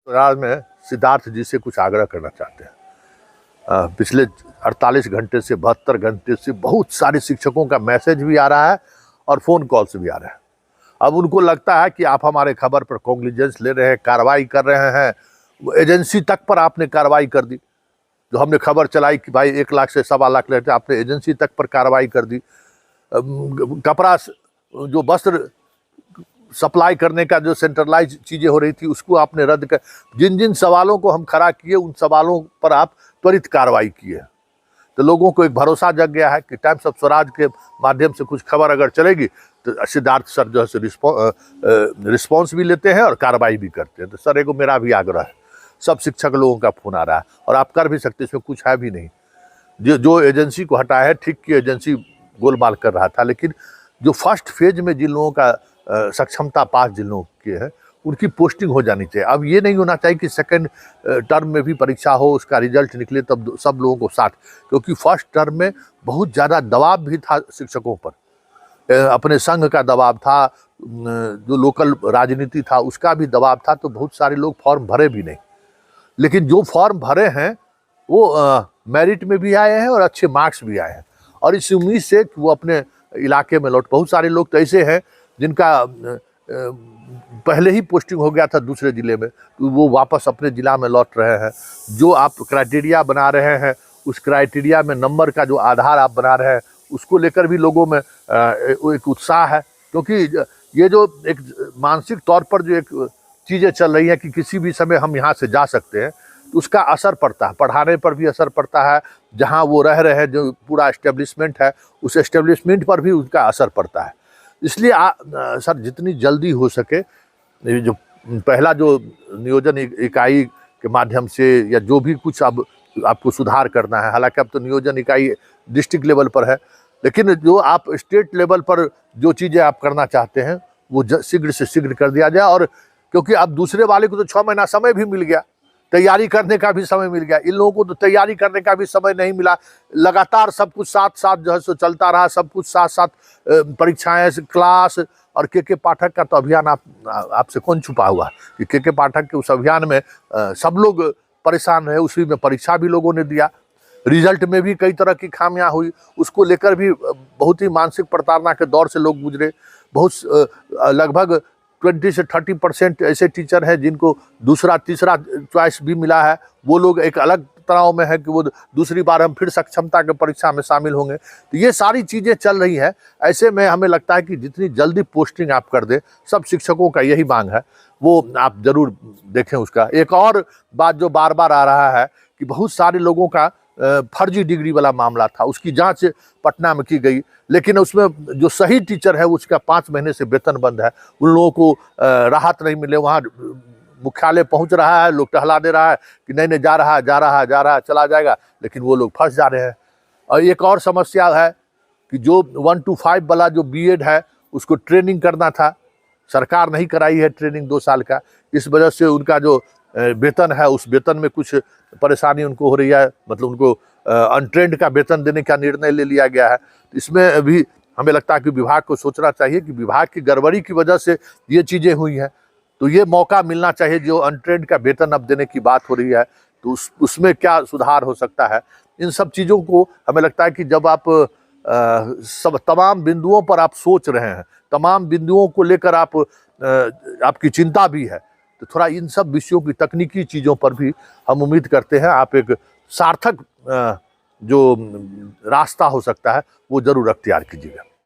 आज मैं सिद्धार्थ जी से कुछ आग्रह करना चाहते हैं। पिछले 48 घंटे से 72 घंटे से बहुत सारे शिक्षकों का मैसेज भी आ रहा है और फ़ोन कॉल्स भी आ रहे हैं। अब उनको लगता है कि आप हमारे खबर पर कॉग्निजेंस ले रहे हैं, कार्रवाई कर रहे हैं। एजेंसी तक पर आपने कार्रवाई कर दी। जो हमने खबर चलाई कि भाई 1 लाख से 1.25 लाख लेते, आपने एजेंसी तक पर कार्रवाई कर दी। कपड़ा जो वस्त्र सप्लाई करने का जो सेंट्रलाइज चीज़ें हो रही थी उसको आपने रद्द कर, जिन जिन सवालों को हम खड़ा किए उन सवालों पर आप त्वरित कार्रवाई किए। तो लोगों को एक भरोसा जग गया है कि टाइम्स ऑफ स्वराज के माध्यम से कुछ खबर अगर चलेगी तो सिद्धार्थ सर जो है रिस्पॉन्स भी लेते हैं और कार्रवाई भी करते हैं। तो सर एगो मेरा भी आग्रह है, सब शिक्षक लोगों का फ़ोन आ रहा है और आप कर भी सकते, इसमें कुछ है भी नहीं। जो एजेंसी को हटाया है, ठीक की एजेंसी गोलमाल कर रहा था, लेकिन जो फर्स्ट फेज में जिन लोगों का सक्षमता पास जिन लोगों की है उनकी पोस्टिंग हो जानी चाहिए। अब ये नहीं होना चाहिए कि सेकंड टर्म में भी परीक्षा हो, उसका रिजल्ट निकले तब सब लोगों को साथ, क्योंकि फर्स्ट टर्म में बहुत ज़्यादा दबाव भी था शिक्षकों पर। अपने संघ का दबाव था, जो लोकल राजनीति था उसका भी दबाव था, तो बहुत सारे लोग फॉर्म भरे भी नहीं। लेकिन जो फॉर्म भरे हैं वो मेरिट में भी आए हैं और अच्छे मार्क्स भी आए हैं, और इस उम्मीद से कि वो अपने इलाके में लौट। बहुत सारे लोग तो ऐसे हैं जिनका पहले ही पोस्टिंग हो गया था दूसरे ज़िले में, तो वो वापस अपने ज़िला में लौट रहे हैं। जो आप क्राइटेरिया बना रहे हैं उस क्राइटेरिया में नंबर का जो आधार आप बना रहे हैं उसको लेकर भी लोगों में एक उत्साह है, क्योंकि ये जो एक मानसिक तौर पर जो एक चीज़ें चल रही हैं कि किसी भी समय हम यहाँ से जा सकते हैं, तो उसका असर पड़ता है, पढ़ाने पर भी असर पड़ता है। जहाँ वो रह रहे हैं जो पूरा एस्टेब्लिशमेंट है उस एस्टेब्लिशमेंट पर भी उसका असर पड़ता है। इसलिए सर जितनी जल्दी हो सके, जो पहला जो नियोजन इकाई के माध्यम से या जो भी कुछ अब आपको सुधार करना है, हालांकि अब तो नियोजन इकाई डिस्ट्रिक्ट लेवल पर है, लेकिन जो आप स्टेट लेवल पर जो चीज़ें आप करना चाहते हैं वो शीघ्र से शीघ्र कर दिया जाए। और क्योंकि अब दूसरे वाले को तो 6 महीना समय भी मिल गया, तैयारी करने का भी समय मिल गया, इन लोगों को तो तैयारी करने का भी समय नहीं मिला। लगातार सब कुछ साथ साथ जो है सो चलता रहा, सब कुछ साथ साथ परीक्षाएं, क्लास। और के पाठक का तो अभियान आपसे कौन छुपा हुआ कि के पाठक के उस अभियान में सब लोग परेशान रहे, उसी में परीक्षा भी लोगों ने दिया, रिजल्ट में भी कई तरह की खामियां हुई, उसको लेकर भी बहुत ही मानसिक प्रताड़ना के दौर से लोग गुजरे। बहुत लगभग 20 से 30% ऐसे टीचर हैं जिनको दूसरा तीसरा चॉइस भी मिला है, वो लोग एक अलग तनाव में है कि वो दूसरी बार हम फिर सक्षमता के परीक्षा में शामिल होंगे। तो ये सारी चीज़ें चल रही हैं। ऐसे में हमें लगता है कि जितनी जल्दी पोस्टिंग आप कर दें, सब शिक्षकों का यही मांग है, वो आप ज़रूर देखें उसका। एक और बात जो बार बार आ रहा है कि बहुत सारे लोगों का फर्जी डिग्री वाला मामला था, उसकी जांच पटना में की गई, लेकिन उसमें जो सही टीचर है उसका 5 महीने से वेतन बंद है। उन लोगों को राहत नहीं मिले, वहाँ मुख्यालय पहुँच रहा है, लोग टहला दे रहा है कि नहीं जा रहा है चला जाएगा, लेकिन वो लोग फंस जा रहे हैं। और एक और समस्या है कि जो 1 to 5 वाला जो बीएड है उसको ट्रेनिंग करना था, सरकार नहीं कराई है ट्रेनिंग 2 साल का। इस वजह से उनका जो वेतन है उस वेतन में कुछ परेशानी उनको हो रही है, मतलब उनको अनट्रेंड का वेतन देने का निर्णय ले लिया गया है। इसमें भी हमें लगता है कि विभाग को सोचना चाहिए कि विभाग की गड़बड़ी की वजह से ये चीज़ें हुई हैं, तो ये मौका मिलना चाहिए। जो अनट्रेंड का वेतन अब देने की बात हो रही है तो उसमें क्या सुधार हो सकता है, इन सब चीज़ों को हमें लगता है कि जब आप सब तमाम बिंदुओं पर आप सोच रहे हैं, तमाम बिंदुओं को लेकर आपकी चिंता भी है, तो थोड़ा इन सब विषयों की तकनीकी चीज़ों पर भी हम उम्मीद करते हैं आप एक सार्थक जो रास्ता हो सकता है वो ज़रूर अख्तियार कीजिएगा।